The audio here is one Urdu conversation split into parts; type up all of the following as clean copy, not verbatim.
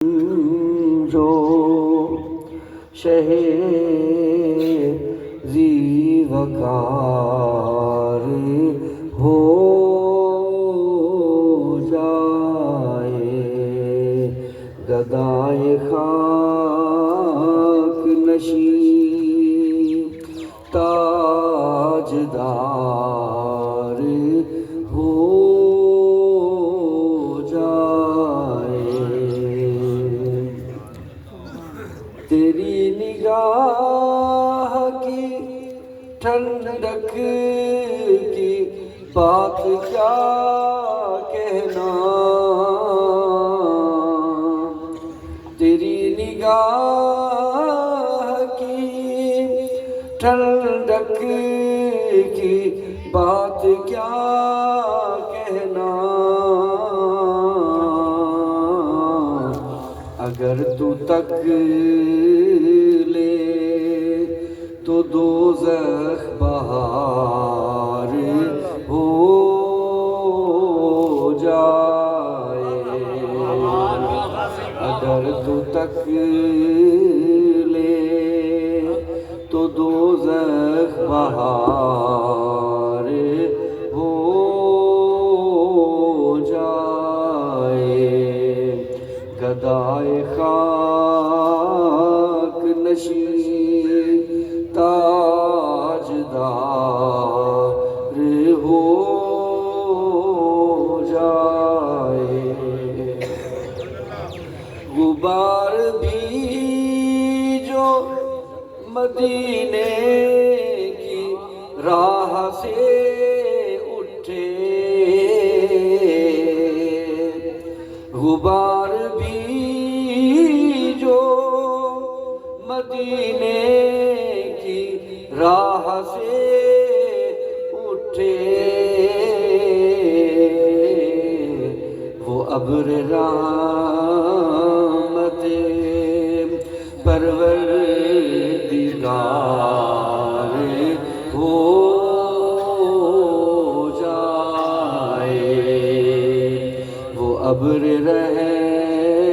جو شہ زی وقار ہو جائے، گدائے خاک نشین تاجدار ہو جائے، تیری نگاہ کی ٹھنڈک کی بات کیا کہنا، تیری نگاہ کی ٹھنڈک کی بات کیا کہنا، اگر تو تک لے تو دوزخ بہار ہو جائے، اگر تو تک لے تو دوزخ بہار ہو جائے، گدائے خاک نشین تاجدار ہو جائے، غبار بھی جو مدینے کی راہ سے اٹھے، غبار بھی جو مدینے کی راہ سے اٹھے، وہ ابر رحمت پروردگار ہو جائے، وہ ابر رحمت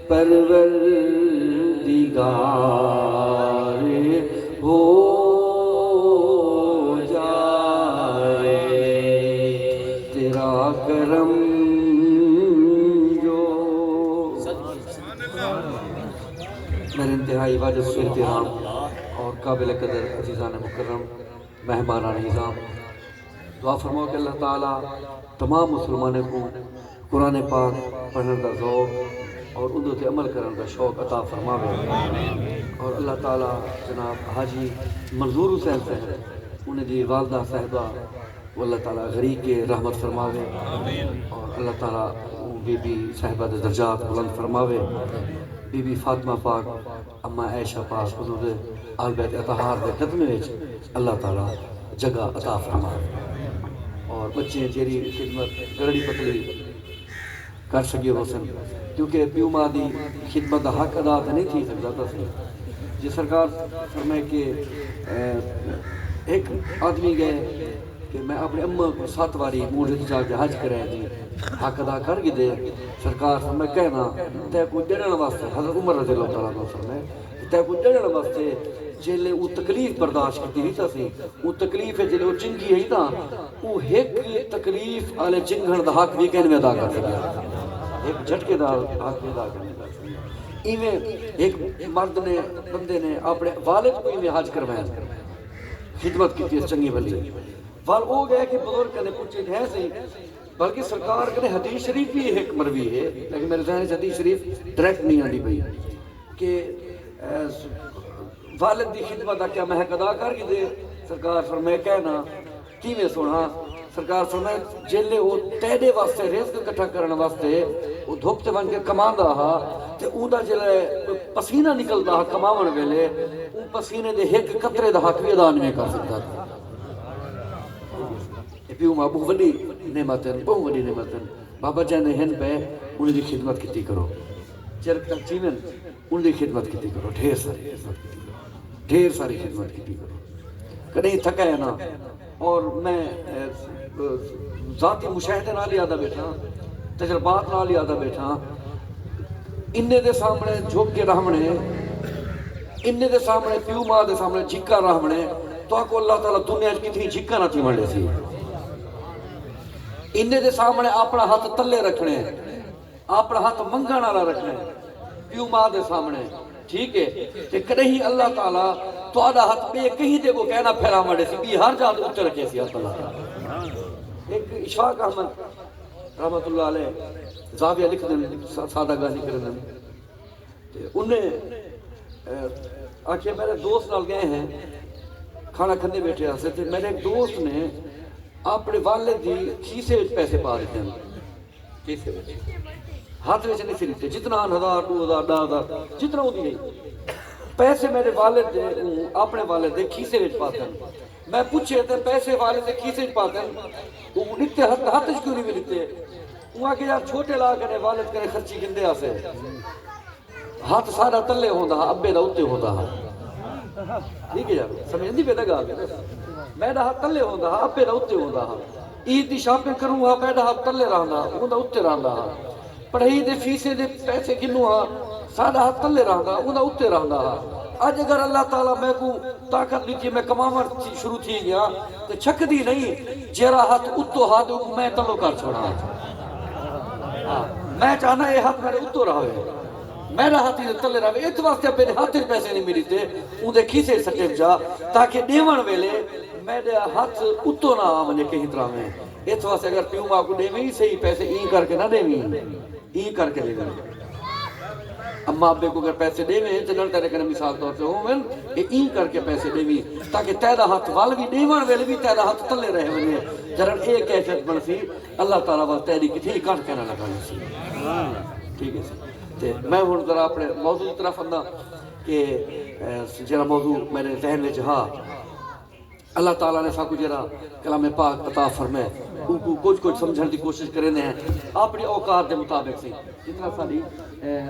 پروردگار ہو جائے، تیرا کرم جو میرے انتہائی واجب احترام اور قابل قدر عزیزان مکرم مہمانان نظام، دعا فرماؤ کہ اللہ تعالیٰ تمام مسلمانوں کو قرآن پاک پڑھنے کا ذوق اور اردو تے عمل کرنے کا شوق عطا فرماوے، اور اللہ تعالیٰ جناب حاجی منظور حسین صاحب انہیں دی والدہ صاحبہ وہ اللہ تعالیٰ غریق کے رحمت فرماوے، اور اللہ تعالیٰ بی بی صاحبہ دے درجات بلند فرماوے، بی بی فاطمہ پاک اماں عائشہ پاک حضور آل بیت اطہار دے خدمے وچ اللہ تعالیٰ جگہ عطا فرماوے، اور بچے جیری خدمت گڑی پتلی کر سکے ہو سن، کیونکہ پیو ماں دی خدمت دا حق ادا تو نہیں تھی سکتا تھا سی جی سرکار فرمائے کہ ایک آدمی گئے کہ میں اپنے اماں کو 7 باری موڑے جا کے حج کرے دی حق ادا کر کے دے، سرکار فرمائے کہنا تے کوئی ڈرن واسطے، حضرت عمر رضی اللہ تعالیٰ عنہ فرمائے تے کوئی ڈرن واسطے جیلے وہ تکلیف برداشت کی ہوئی سی، وہ تکلیف ہے جیلے وہ چنگی ہے نا، وہ ایک تکلیف آلے چنگھن دا حق بھی کہنے میں ادا کر سکیا، ایک جھٹکے دا حق بھی ادا کرنے کا سکیا، ایویں ایک مرد نے بندے نے اپنے والد کو ایویں حج کروایا خدمت کی تھی چنگی بھلی، وال ہو گیا کہ بزرگ نے پوچھے ہے سی، بلکہ سرکار کہنے حدیث شریف بھی ایک مروی ہے، لیکن میرے ذہن سے حدیث شریف ڈائریکٹ نہیں آتی پئی کہ والد دی خدمت دا کیا محق ادا کر کے دے، سرکار فرمائے کہنا کی میں سونا، سرکار فرمائے جیلے وہ تیڑے واسطے رزق کٹھا کرنے واسطے وہ دھوپ تے بن کے کماندا ہا تے اوندا جلے پسینہ نکلدا ہا کماون ویلے، اون پسینے دے ایک قطرے دا حق بھی ادا نہیں کر سکتا تھا، پیو ماں بہت وڈی نعمت ہے، بہت وڈی نعمت ہے، بابا جان نے ہن پہ انہیں دی خدمت کیتی کرو، چرک تک چیمن انہیں دی خدمت کیتی کرو، ڈھیر ساری خدمت کیتی کرو، ڈھیر ساری خدمت کیتی کرو، کہیں تھکا ہے نا، اور میں ذاتی مشاہدے نال یادہ بیٹھا تجربات نال ہی آدھا بیٹھا انہیں دے سامنے جھک کے رہمنے، انہیں دے سامنے پیو ماں دے سامنے جھکا رہمنے تو آکو اللہ تعالیٰ دنیا کتنی جھکا نہ تھی منڈے سی. انہیں دے سامنے اپنا ہاتھ تلے رکھنے، اپنا ہاتھ منگن والا رکھنے پیو ماں دے سامنے، ٹھیک ہے کہ کہیں اللہ تعالیٰ تو آدھا ہاتھ پہ کہیں دے کو کہنا پھیلا منڈے سی بھی ہر جہاں اتر رکھے سی اللہ تعالیٰ. ایک اشفاق احمد رحمت اللہ علیہ زاویہ لکھ دیں سادہ گاہی کر دیں انہیں آکھے میرے دوست نال گئے ہیں کھانا کھندے بیٹھے آسے تھے. میرے ایک دوست نے اپنے والد دی کھیسے پیسے پا دیتے ہیں، کھیسے ہاتھ میں نہیں لیتے جتنا 1000 2000 10,000 جتنا ہوتی نہیں پیسے میرے والد دے اپنے والد دے کھیسے وچ پاتے ہیں. میں پوچھے تھے پیسے والد دے کھیسے وچ پاتے ہیں وہ لکھتے ہاتھ کیوں نہیں لکھتے. وہاں کہ یار چھوٹے لا کرے والد کرے خرچی گندے آسے ہاتھ سارا تلے ہوندہ ابے دا اتے ہوندہ. ٹھیک ہے یار سمجھندی پہ لگا میرا ہاتھ تلے ہوندہ ابے دا اتے ہوندہ. عید دی شاپنگ کروں ہاں میرا ہاتھ تلے رہندا ہوندہ اتے رہندا. پڑھائی دے فیسے دے پیسے گنوں ہاں سارا ہاتھ تلے رہندا ہوندہ اتے رہندا. آج اگر اللہ تعالیٰ میں کو طاقت دیتی میں کمامر شروع تھی گیا تو چھک دی نہیں جیرا ہاتھ اتو ہاتھ میں تلو کر چھوڑا. میں چاہنا یہ ہاتھ میرے اتو رہا ہے میرا ہاتھی تلے رہا ہے. اس واسطے میرے ہاتھ پیسے نہیں ملی تھے اندھے کھیسے سٹے جا تاکہ دیوان ویلے میرے ہاتھ اتو نہ آمنے کہیں طرح میں. اس واسطے اگر پیوں ماں کو دے میں ہی صحیح پیسے این کر کے نہ دے میں این کر کے دے میں. اما ابے کو اگر پیسے دے میں چنل تیرے کرنے مثال طور سے ہوں میں این کر کے پیسے دے میں تاکہ تیرا ہاتھ وال بھی دیوان ویلے بھی تیرا ہاتھ تلے رہے ہوئے جرن ایک کیفیت بن سی اللہ تعالیٰ وال تیری کتنی کٹ کہنا لگا سی. ٹھیک ہے سی میں ہوں ذرا اپنے موضوع کی طرف آنا کہ جرا موضوع میرے ذہن میں جہاں اللہ تعالیٰ نے ساکو جرا کلام پاک عطا فرمائے کچھ سمجھنے کی کوشش کریں ہیں اپنی اوقات کے مطابق سے جتنا ساری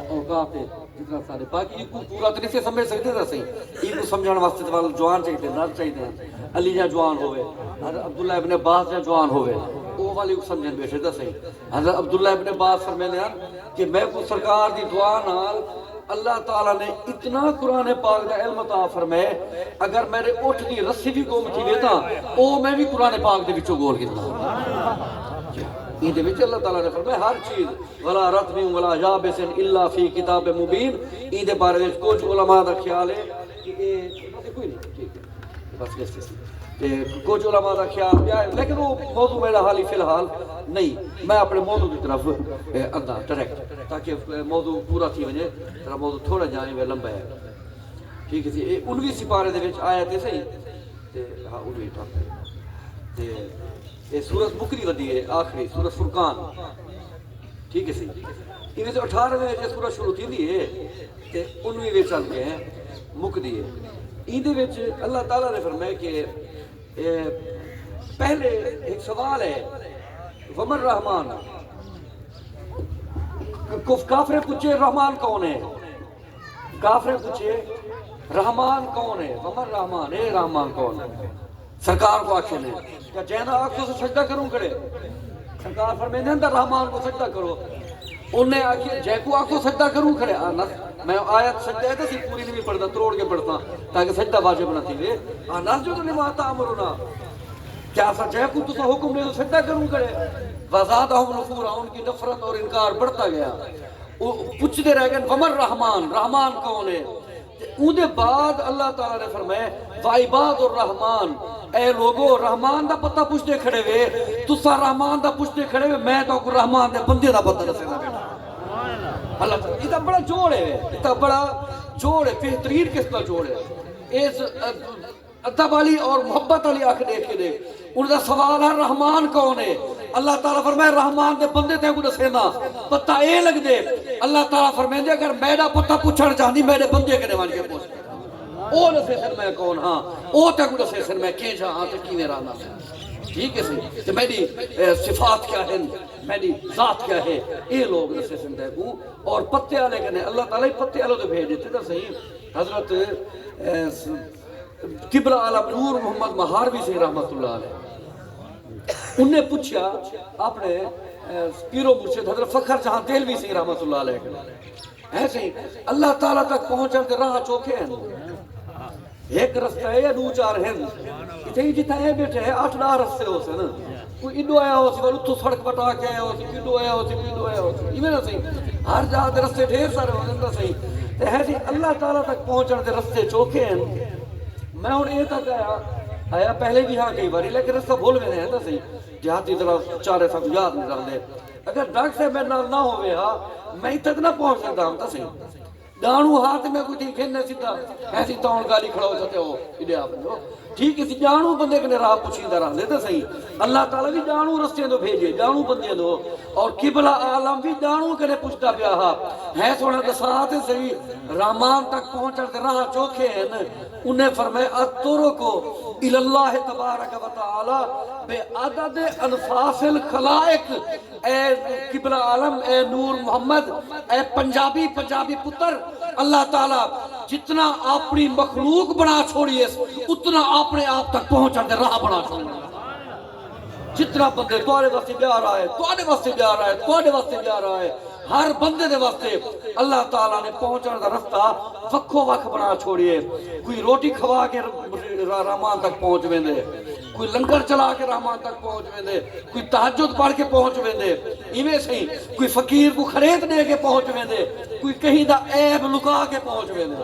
اوقات ہے جتنا سارے باقی یہ پورا طریقے سے سمجھ سکتے تھا صحیح یہ کو سمجھانے واسطے تو جوان چاہیے نرد چاہیے علی جا جوان ہوئے حضرت عبداللہ ابن عباس جا جوان ہوئے وہ والی کو سمجھنے بیٹھے تھا صحیح. حضرت عبداللہ ابن عباس فرمانے ہیں کہ میں کو سرکار دی دعا نال اللہ تعالیٰ نے اتنا قرآن پاک دا علم عطا فرمائے اگر میرے اٹھ دی رسی بھی گم تھی ویتا او میں بھی قرآن پاک دے وچوں گول کیتا. یہ دے وچ اللہ تعالیٰ نے فرمایا ہر چیز ولا رتب ولا یابس الا فی کتاب مبین. یہ دے بارے وچ کچھ علماء دا خیال ہے کہ کوئی نہیں ٹھیک ہے بس یہ کچھ علماء دا خیال ہے لیکن وہ موضوع میرا حالی فی الحال نہیں. میں اپنے موضوع کی طرف ادا ڈائریکٹ تاکہ موضوع پورا تھی وجے ترا موضوع تھوڑا جائیں وہ لمبا ہے. ٹھیک ہے سی 19 سپارے دے وچ آیا تے صحیح تے ہاں 19 تے یہ سورت مکری ودی ہے آخری سورت فرقان. ٹھیک ہے سی یہ 18ویں جو سورت شروع تھی دی ہے تے 19ویں چل کے ہیں مک دی ہے. این دے وچ اللہ تعالیٰ نے فرمایا کہ پہلے ایک سوال ہے ومن رحمان کافرے پوچھے رحمان کون ہے کافرے پوچھے رحمان کون ہے ومن رحمان اے رحمان کون ہے. سرکار کو آکھے نے کیا جینا آنکھوں سے سجدہ کروں کرے سرکار فرمائے نہیں رحمان کو سجدہ کرو. انہیں آکھے جے کو آنکھوں سجدہ کروں کرے میں آیت سجدہ ہے تو سی پوری نہیں پڑھتا تروڑ کے پڑھتا تاکہ سجدہ واجب نہ تھی وے نسجد لما تأمرنا کیا سا جے کو تو حکم نے تو سجدہ کروں کرے. وزادہم نفورا ان کی نفرت اور انکار بڑھتا گیا. پوچھتے رہ گئے ومن رحمان رحمان کون ہے. اون دے بعد اللہ تعالیٰ نے فرمایا وعباد الرحمان اے لوگو رحمان دا پتہ پوچھتے کھڑے ہوئے تسا رحمان دا پوچھتے کھڑے ہوئے میں تو رحمان دے بندے دا پتہ دسے گا بیٹا. اللہ تعالیٰ یہ بڑا جوڑ ہے یہ بڑا جوڑ ہے بہترین قسم کا جوڑ ہے. اس ادب والی اور محبت والی آنکھ دیکھ کے دیکھ ان کا سوال ہے رحمان کون ہے. اللہ تعالیٰ فرمائے رحمان دے بندے تے کو دسینا پتہ اے لگ دے. اللہ تعالیٰ فرمائے اگر میرا پتہ پوچھنا چاہتی میرے بندے کے ون کے پوچھ او دسے سن میں کون ہاں او تے کو دسے سن میں کی جا ہاں تے کی میرا نام ہے. ٹھیک ہے سی تے میری صفات کیا ہے میری ذات کیا ہے یہ لوگ دسے سن دے کو اور پتے والے کنے اللہ تعالیٰ پتے والے تو بھیج دیتے تو صحیح. حضرت قبلہ عالم نور محمد مہاروی سے رحمت اللہ علیہ انہیں پوچھا اپنے پیرو مرشد حضرت فخر جہاں دہلوی سی رحمت اللہ علیہ ایسے ہی اللہ تعالیٰ تک پہنچن کے راہ چوکھے ہیں ایک رستہ ہے یا دو چار ہیں اتنے ہی جتنا ہے بیٹھے ہیں 8-10 رستے ہو سے نا کوئی ایڈو آیا ہو سی تو سڑک بٹا کے آیا ہو سی پیڈو آیا ہو سی پیڈو آیا ہو سی یہ نا صحیح ہر جہاں دے رستے ڈھیر سارے ہو نا صحیح تو ہے سی اللہ تعالیٰ تک پہنچن کے رستے چوکھے ہیں میں ہوں یہ تک آیا پہلے بھی ہاں کئی باری لیکن رستہ بھول میں ہیں نا صحیح جہاتی طرح چارے سب یاد نہیں رکھ دے اگر ڈاک سے میں نہ ہوئے ہاں میں تک نہ پہنچ سکتا ہوں تا صحیح دانو ہاتھ میں کوئی تھی کھیلنے سیدھا ایسی تاؤن گالی کھڑا ہو جاتے ہو ایڈیا بندو ٹھیک ہے جانو بندے کے راہ پوچھیندہ رہ دے تو صحیح اللہ تعالیٰ بھی جانو رستے دو بھیجے جانو بندے دو اور قبلہ عالم بھی جانو کے پوچھتا پیا ہے سونا دسات صحیح رامان تک پہنچن راہ چوکھے ہیں انہیں فرمائے اترکو الاللہ تبارک و تعالی بے عدد انفاس الخلائق اے قبلہ عالم اے نور محمد اے پنجابی پتر اللہ تعالیٰ جتنا اپنی مخلوق بنا چھوڑیے اتنا اپنے آپ تک پہنچن دے راہ بنا چھوڑیے جتنا بندے توارے واسطے بیا رہا ہے توارے واسطے بیا رہا ہے توارے واسطے بیا رہا ہے ہر بندے دے واسطے اللہ تعالیٰ نے پہنچن دا رفتہ وکھو وکھ بنا چھوڑیے کوئی روٹی کھوا کے رحمان تک پہنچ ویندے کوئی لنگر چلا کے رحمان تک پہنچ ویندے کوئی تہجد پڑھ کے پہنچ ویندے ایویں صحیح کوئی فقیر کو خرید دے کے پہنچ ویندے کوئی کہیں دا عیب لکا کے پہنچ ویندے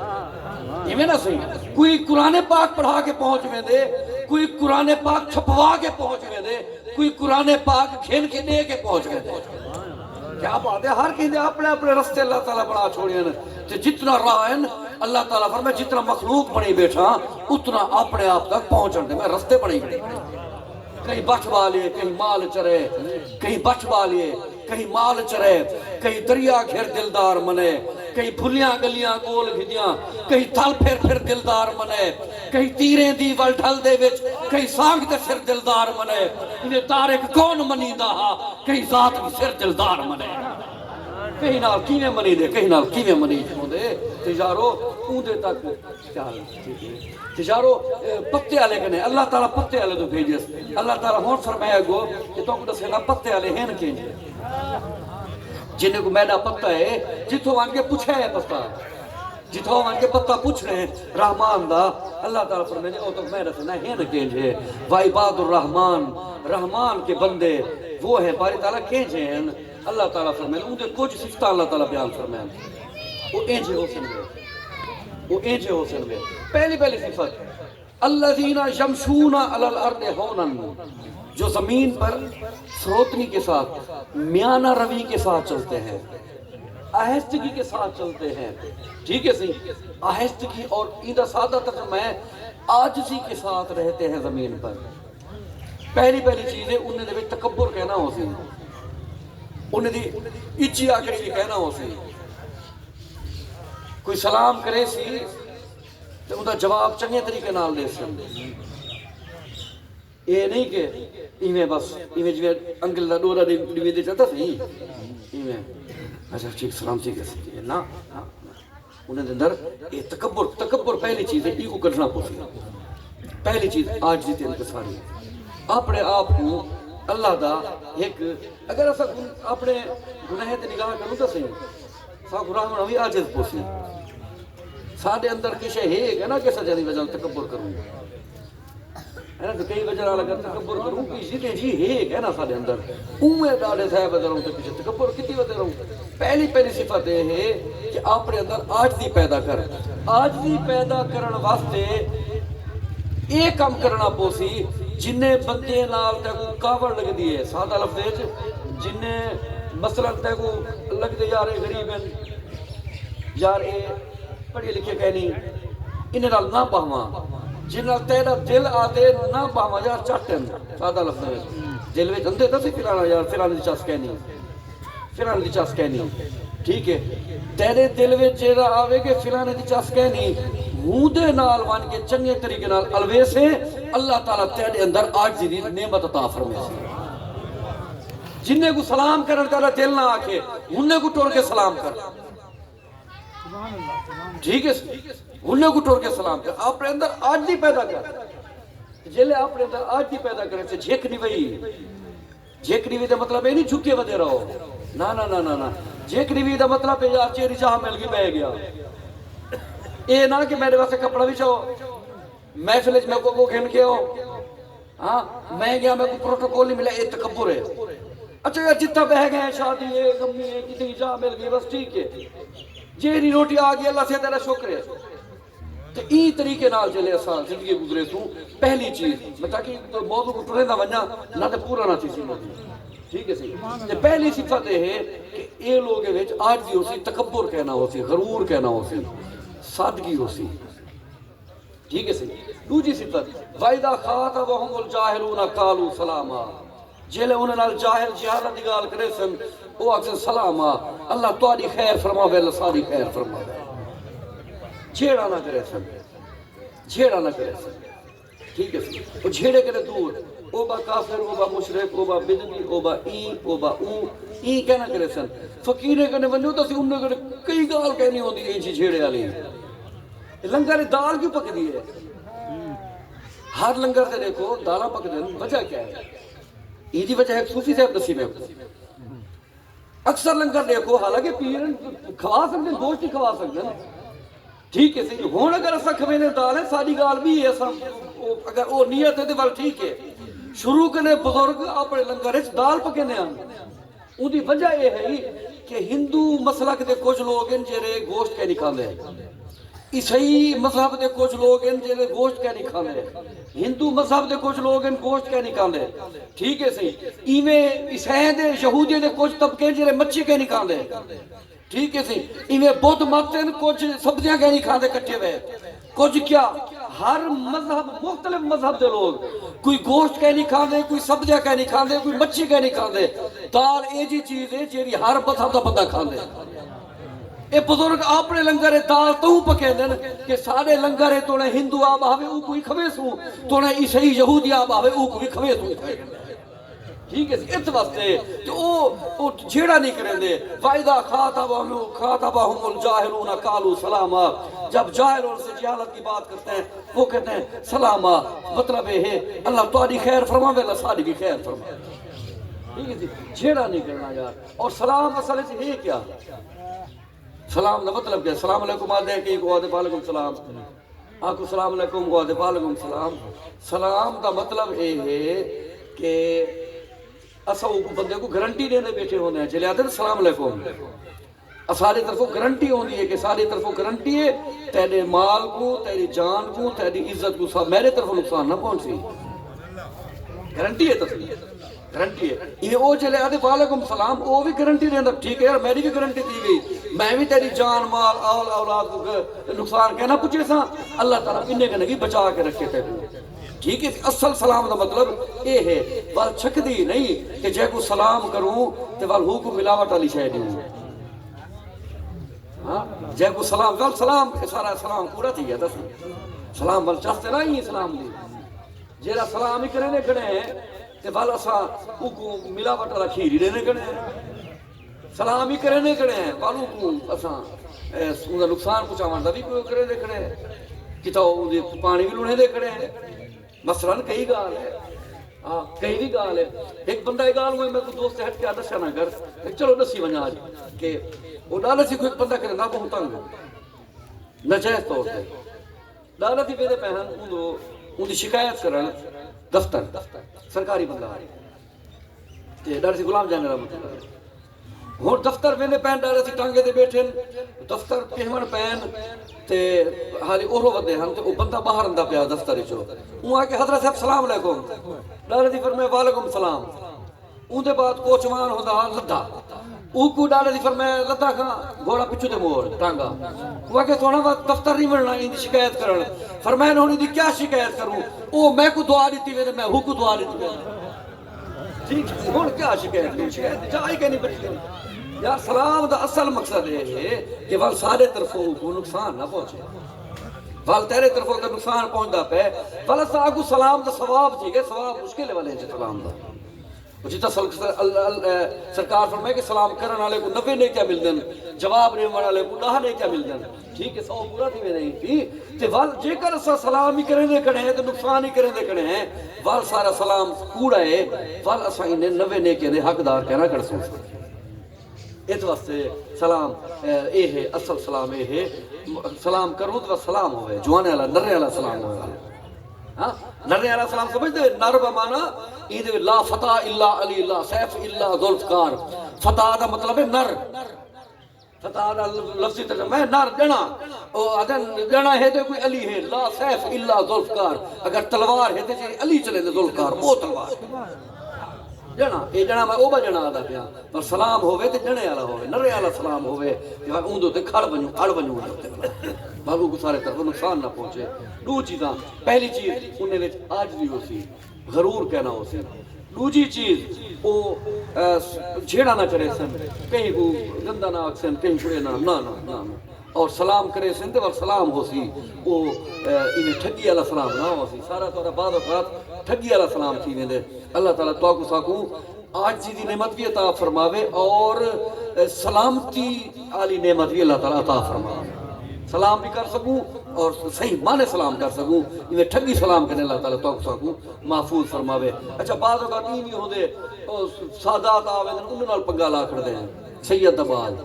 ایویں نہ صحیح کوئی قرآن پاک پڑھا کے پہنچ ویندے کوئی قرآن پاک چھپوا کے پہنچ ویندے کوئی قرآن پاک گھن کے دے کے پہنچ ویندے کیا بات ہے ہر کہیں دے اپنے رستے اللہ تعالیٰ بنا چھوڑی ہیں جتنا راہ ہے اللہ تعالیٰ فرمائے جتنا مخلوق بنی بیٹھا اتنا اپنے آپ تک پہنچن دے میں رستے بنی بیٹھا کہیں بچ بالے کہیں مال چرے کہیں بچ بالے کہیں مال چرے کہیں دریا گھر دلدار منے کہیں بھلیاں گلیاں گول گھدیاں کہیں تھل پھر دلدار منے کہیں تیریں دی ول ڈھل دے وچ کہیں سانگ دے سر دلدار منے انہیں تارک کون منی دا کہیں ذات بھی سر دلدار منے کہیں نال کیویں منی دے کہیں نال کیویں منی دے تجارو اون دے تک چال تجارو پتے والے کنے اللہ تعالیٰ پتے والے تو بھیجے اللہ تعالیٰ ہون فرمایا گو کہ تو کو دسے نا پتے والے ہیں کہ جنہیں کو میڈا پتہ ہے جتوں وان کے پوچھے ہے پتہ جتوں وان کے پتہ پوچھ رہے ہیں رحمان دا اللہ تعالیٰ فرمایا او تو میڈا سے نہ ہیں کہ وعباد الرحمن رحمان کے بندے وہ ہیں باری تعالیٰ کہیں ہیں اللہ تعالیٰ فرمائے ان دے کچھ صفتہ اللہ تعالیٰ بیان فرمائے وہ اینجے ہو سنوے وہ اینجے ہو سنوے پہلی صفت الذین یمشون علی الارض ہونن جو زمین پر سروتنی کے ساتھ میانہ روی کے ساتھ چلتے ہیں آہستگی کے ساتھ چلتے ہیں ٹھیک ہے صحیح آہستگی اور ایدہ سادہ تک میں عاجزی کے ساتھ رہتے ہیں زمین پر پہلی چیز ہے انہیں دے تکبر کہنا ہو سی انہیں دی اچھی آکری بھی کہنا ہو سی کوئی سلام کرے سی تو ان کا جواب چنگے طریقے نال دے سی یہ نہیں کہ ایویں بس ایویں جو انگل دا دورہ دیویں دے چاہتا سی ایویں اچھا ٹھیک سلام ٹھیک ہے نا انہیں دے اندر یہ تکبر پہلی چیز ہے یہ کو کرنا پوسی پہلی چیز آج دیتے انتصاری اپنے آپ کو اللہ دا ایک اگر ایسا اپنے گناہ تے نگاہ کروں تو صحیح سا گناہ میں بھی عاجز پوسی ساڑھے اندر کشے ہے نا کیسا جانی وجہ تکبر کروں ہے نا تو کئی وجہ لگا تکبر کروں کسی تے جی ہے نا ساڑھے اندر اوے ڈاڑے صاحب وجہ رہوں تو کسی تکبر کتی وجہ رہوں پہلی صفت یہ ہے کہ اپنے اندر عاجزی پیدا کر عاجزی پیدا کرن واسطے ایک کام کرنا پوسی جنہیں بندے نال تے کو کاوڑ لگ دیئے سادہ لفظ ہے جنہیں مثلا تے کو لگ دے یار غریب ہیں یار اے پڑھے لکھے کہنی انہیں نال نہ پہما جنہیں تیرا دل آتے نہ پہما یار چاٹن سادہ لفظ ہے دل میں جندے تھا سی فلانا یار فلانا دی چاس کہنی فلانا دی چاس کہنی ٹھیک ہے تیرے دل میں جیرا آوے کہ فلانا دی چاس کہنی مودے نال وان کے چنگے طریقے نال الوے سے اللہ تعالیٰ تیرے اندر عاجزی دی نعمت عطا فرمائے سے جنہیں کو سلام کرن تیرا دل نہ آکھے انہیں کو ٹوڑ کے سلام کر ٹھیک ہے انہیں کو ٹوڑ کے سلام کر اپنے اندر عاجزی پیدا کر جلے اپنے اندر عاجزی پیدا کرے سے جھیک نہیں وئی جیکڑی بھی دا مطلب ہے نہیں جھکے ودے رہو، نا نا نا نا نا، جیکڑی بھی دا مطلب ہے یار چیری چاہ مل گئی بہ گیا، اے نہ کہ میرے واسطے کپڑا بھی چاہو محفل میں کو گھن کے ہو، ہاں میں گیا میں کو پروٹوکول نہیں ملا، یہ تکبر ہے۔ اچھا یار جتنا بہ گئے ہیں شادی ہے غمی ہے کتنی چاہ مل گئی بس ٹھیک ہے، جیری روٹی آ گئی اللہ سے تیرا شکر ہے۔ تو ای طریقے نال چلے اساں زندگی گزرے سوں۔ پہلی چیز میں تاکہ موضوع کو ٹرے نہ ونجا نہ تے پورا نہ تھی سی، ٹھیک ہے سی۔ پہلی صفت یہ ہے کہ اے لوگ وچ عاجزی ہو سی، تکبر کہنا ہو سی، غرور کہنا ہو سی، سادگی ہو سی، ٹھیک ہے سی۔ دوسری صفت وَإِذَا خَاطَبَهُمُ الْجَاهِلُونَ قَالُوا سَلَامًا، جیلے انہاں نال جاہل جہالت دی گال کرے سن او اکثر سلاما، اللہ تہاڈی خیر فرماوے، اللہ ساری خیر فرماوے، جھیڑا نہ کرے سن، جھیڑا نہ کرے سن، ٹھیک ہے سی۔ وہ جھیڑے کرے دور، او با کافر، او با مشرک، او با بدعی، او با او با ای کہنا کرے سن۔ فقیرے کنے ونجو تے انہاں کنے کئی گال کہنی ہوندی اے جی جھیڑے والی۔ لنگر دال کیوں پک دی ہے؟ ہر لنگر سے دیکھو دالاں پک دیں، وجہ کیا ہے؟ یہ دی وجہ ہے صوفی صاحب دسی میں اکثر لنگر دیکھو حالانکہ پیرن کھوا سکتے ہیں، گوشت ہی کھوا سکتے ہیں، ٹھیک ہے سی۔ ہون اگر اسا کھوینے دال ہے ساری گال بھی ہے، اگر وہ نیت ہے تو بل ٹھیک ہے۔ شروع کرنے بزرگ اپنے لنگر وچ دال پکینے ہیں، ان دی وجہ یہ ہے کہ ہندو مسلک دے کچھ لوگ ہیں جڑے گوشت کے نہیں کھاندے، عیسائی مذہب دے کچھ لوگ ہیں جڑے گوشت کے نہیں کھاندے، ہندو مذہب دے کچھ لوگ ہیں گوشت کے نہیں کھاندے، ٹھیک ہے سی۔ ایویں عیسائی دے یہودی دے کچھ طبقے جڑے مچھی کے نہیں کھاندے، ٹھیک ہے سی۔ ایویں بدھ مت ہیں کچھ سبزیاں کے نہیں کھاندے کٹے ہوئے، کچھ کیا ہر مذہب مختلف مذہب دے لوگ کوئی گوشت کے نہیں کھاندے، کوئی سبزیاں کے نہیں کھاندے، کوئی مچھی کے نہیں کھاندے۔ دال اے جی چیز ہے جیڑی ہر مذہب دا بندہ کھاندے۔ اے بزرگ اپنے لنگر دال تو پکے دن کہ سارے لنگر توڑے ہندو آب آوے او کوئی کھوے سوں، توڑے عیسائی یہودی آب آوے او کوئی کھوے سوں، ٹھیک ہے سی۔ اس واسطے کہ او جھیڑا نہیں کریں دے۔ وَإِذَا خَاطَبَهُمُ الْجَاهِلُونَ قَالُوا سَلَامًا، جب جاہل ان سے جہالت کی بات کرتے ہیں وہ کہتے ہیں سلاما، مطلب یہ ہے اللہ تہاڈی خیر فرماوے، اللہ ساری بھی خیر فرماوے، ٹھیک ہے سی۔ جھیڑا نہیں کرنا یار۔ اور سلام اصل سے ہے کیا؟ سلام کا مطلب کیا؟ السلام علیکم آدھے ہیں کہ کو آدھے وعلیکم السلام، آکو السلام علیکم کو آدھے وعلیکم السلام۔ سلام کا مطلب یہ ہے کہ اسا بندے کو گارنٹی دینے بیٹھے ہونے ہیں، چلے آتے ہیں السلام علیکم، ساری طرفوں گارنٹی ہوندی ہے کہ ساری طرفوں گارنٹی ہے تیرے مال کو، تیری جان کو، تیری عزت کو سب میرے طرف نقصان نہ پہنچی، گارنٹی ہے تصویر، گارنٹی ہے۔ یہ او چلے آتے وعلیکم السلام، وہ بھی گارنٹی دینا، ٹھیک ہے یار میری بھی گارنٹی دی گئی، میں بھی تیری جان مال اولاد کو نقصان کہنا پوچھے سا، اللہ تعالیٰ انہیں کہ نہیں بچا کے رکھے تھے، ٹھیک ہے۔ اصل سلام دا مطلب یہ ہے وال چھک دی نہیں کہ جے کو سلام کروں تو وال ہو کو ملاوٹ والی شے نہیں، ہاں جے کو سلام وال سلام سارا سلام پورا تھی گیا دس سلام وال چاہتے نہ ہی سلام دی جیرا سلام ہی کرنے کھڑے ہیں تے وال اسا کو ملاوٹ والا کھیر دینے کھڑے ہیں، سلام ہی کرنے کھڑے ہیں والوں کو اسا ان دا نقصان پہنچاون دا بھی کوئی کرنے کھڑے ہیں، کتاو پانی بھی لونے دے کھڑے ہیں۔ مثلاً کئی گال ہے، کئی بھی گال ہے۔ ایک بندہ ایک گال ہوئے میں کوئی دوست ہٹ کے دسیا نہ کر، چلو دسی ونجا آج کہ وہ ڈالسی کوئی بندہ کرے نہ بہت تنگ ناجائز طور پہ ڈالسی میرے پہن ان دی شکایت کرن دفتر سرکاری بندہ تے ڈالسی غلام جان رحمت اللہ ہوں دفتر میں پہن ڈالسی ٹانگے دے بیٹھے دفتر پہمن پہن تے حالی اورو ودے ہن تے او بندہ باہر اندا پیا دفتر وچوں اون آ کے حضرت صاحب سلام علیکم ڈالے دی فرمایا وعلیکم السلام اون دے بعد کوچمان ہوندا لدھا او کو ڈالے دی فرمایا لدھا کھا گھوڑا پچھو تے موڑ ٹانگا او کہ سونا وقت دفتر نہیں ملنا ان دی شکایت کرن فرمایا انہوں دی کیا شکایت کروں او میں کو دعا دیتی وے میں ہو کو دعا دیتی وے ٹھیک ہے ہن کیا شکایت کروں شکایت چاہی کہ نہیں بچی یار سلام دا اصل مقصد ہے کہ وال سارے طرفوں کو نقصان نہ پہنچے وال تیرے طرفوں کا نقصان پہنچتا پہ وال اسا کو سلام دا ثواب ٹھیک ہے ثواب مشکل والے ہیں سلام دا جتا سرکار فرمائے کہ سلام کرن والے کو 90 نیکیاں مل دین جواب نے والے کو 10 نے کیا مل جان ٹھیک ہے 100 پورا تھی نہیں تھی تے ول جے کر اسا سلام ہی کریں دے کھڑے ہیں تے نقصان ہی کریں دے کھڑے ہیں ول سارا سلام کوڑا ہے ول اسا نے 90 نے کے حقدار کہنا کر سو اس واسطے سلام اے ہے اصل سلام اے ہے سلام کرو تو سلام ہوئے جوانے والا نرے والا سلام ہوئے ہاں نرے والا سلام سمجھتے نر بمانا عید لا فتح الا علی لا سیف الا ذوالفقار فتح دا مطلب ہے نر فتح دا لفظی ترجمہ ہے نر جنا جنا ہے تو کوئی علی ہے لا سیف الا ذوالفقار اگر تلوار ہے تو علی چلے دے ذوالفقار وہ تلوار جنا اے جنا میں او با جنا آدھا پیا پر سلام ہوئے تے جنے والا ہوئے نرے والا سلام ہوئے کہ اون دو تے کھڑ بنوں اڑ بنوں بابو کو سارے طرف نقصان نہ پہنچے دو چیزاں پہلی چیز انہیں وچ عاجزی ہو سی غرور کہنا ہو سی دوسری چیز او جھیڑا نہ کرے سن کہیں کو گندا نہ اکسن کہیں چھڑے نہ اور سلام کرے سن تے سلام ہو سی او انہیں ٹھگی والا سلام نہ ہو سی سارا تھوڑا بعد اوقات ٹھگی والا سلام تھی ویندے اللہ تعالیٰ تو کو ساکوں عاجزی دی نعمت بھی عطا فرماوے اور سلامتی والی نعمت بھی اللہ تعالیٰ عطا فرماوے سلام بھی کر سکوں اور صحیح معنی سلام کر سکوں انہیں ٹھگی سلام کرنے اللہ تعالیٰ تو کو ساکوں محفوظ فرماوے اچھا بعض اوقات نہیں ہوندے سادات آوے انہوں نال پنگا لا کر دیں سید دبال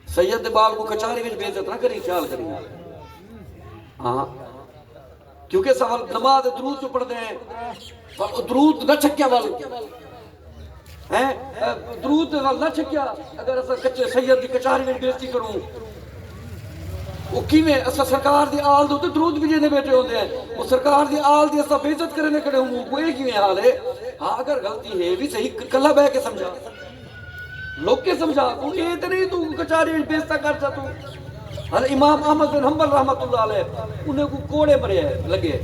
سید دبال کو کچاری وچ بے عزت نہ کری خیال کری ہاں کیونکہ سوال نماز درود جو پڑھ دیں درود نہ چھکیا والے درود وال نہ چھکیا اگر اسا سید دی کچاری وچ بے عزتی کروں وہ کیویں اسا سرکار دی آل دے درود بھی جے بیٹھے ہوندے ہیں وہ سرکار دی آل دی اسا بے عزت کرنے کھڑے ہوں وہ کیویں حال ہے ہاں اگر غلطی ہے بھی صحیح کلا بہ کے سمجھا لوگ کے سمجھا تو یہ تے نہیں تو کچاری وچ بے عزت کرتا تو امام احمد بن حنبل رحمت اللہ علیہ انہیں کو کوڑے مرے لگے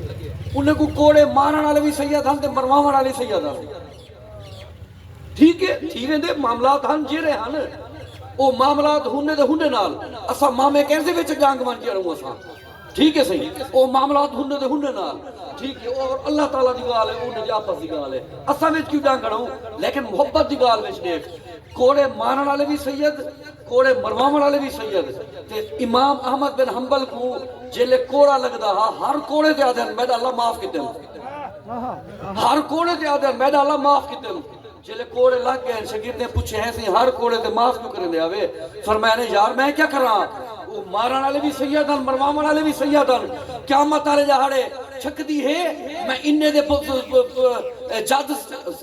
انہیں کو کوڑے مارن والے بھی سید ہن تے مرواون والے سید ہن ٹھیک ہے تھیویں دے معاملات ہن جڑے ہن او معاملات ہونے دے ہونے نال اسا مامے کیسے وچ جنگ مان کے رہوں اسا ٹھیک ہے صحیح او معاملات ہونے دے ہونے نال ٹھیک ہے اور اللہ تعالیٰ دی گال ہے انہیں دی آپس دی گال ہے اسا وچ کیوں جنگ کروں لیکن محبت دی گال وچ دیکھ کوڑے مارن والے بھی سید کوڑے مرواون والے بھی سید تے امام احمد بن حنبل کو جیلے کوڑا لگدا ہا ہر کوڑے تے آدھن میں اللہ معاف کیتے ہر کوڑے تے آدھن میں اللہ معاف کیتے جیلے کوڑے لگ گئے شاگرد نے پوچھے ہیں سی ہر کوڑے تے معاف کیوں کرنے آوے فرمایا نے یار میں کیا کراں وہ مارن والے بھی سیدن مرواون والے بھی سیدن قیامت والے جہاڑے چھکدی ہے میں اننے دے جد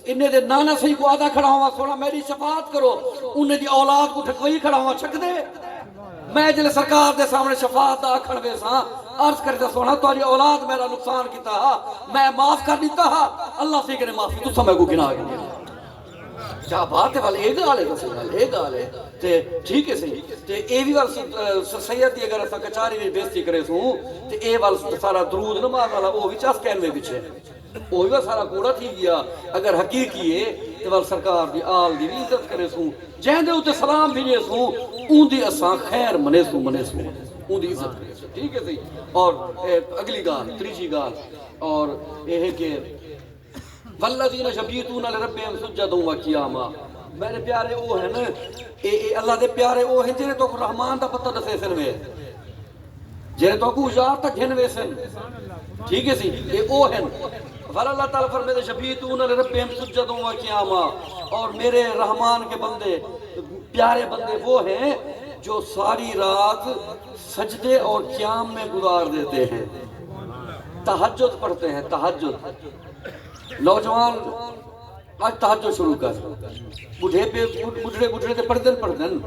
اننے دے نانا صحیح کو آدھا کھڑا ہوا سونا میری شفاعت کرو اننے دی اولاد کو ٹھکوئی کھڑا ہوا چھک دے میں جلے سرکار دے سامنے شفاعت دا کھڑ وے ساں عرض کرتا سونا تاری اولاد میرا نقصان کیتا ہا میں معاف کر دیتا ہا اللہ سے کہنے معافی تو سمے کو گنا گیا کیا بات ہے والے ایک گال ہے تو ایک گال ہے تے ٹھیک ہے صحیح تے اے بھی وال سید دی اگر اسا کچاری وچ بےزتی کرے سوں تے اے وال سارا درود نماز والا او وچ اس کہنے وچ ہے او بھی سارا کوڑا تھی گیا اگر حقیقی ہے تے وال سرکار دی آل دی عزت کرے سوں جہندے اوتے سلام بھیجے سوں اون دی اساں خیر منے سوں اون دی عزت کرے سوں ٹھیک ہے صحیح اور اگلی گال تیجی گال اور یہ ہے کہ والذین یبیتون لربہم سجدا وقیاما میرے پیارے او ہیں نا اے اللہ دے پیارے او ہیں جنہیں تو رحمان دا پتہ دسے سن وے جنہیں تو کو یار تک گھن وے سن ٹھیک ہے سی اے او ہیں فر اللہ تعالیٰ فرمائے یبیتون لربہم سجدا وقیاما اور میرے رحمان کے بندے پیارے بندے وہ ہیں جو ساری رات سجدے اور قیام میں گزار دیتے ہیں تہجد پڑھتے ہیں تہجد نوجوان آج تہجد شروع کر بڑھے تے پڑھدن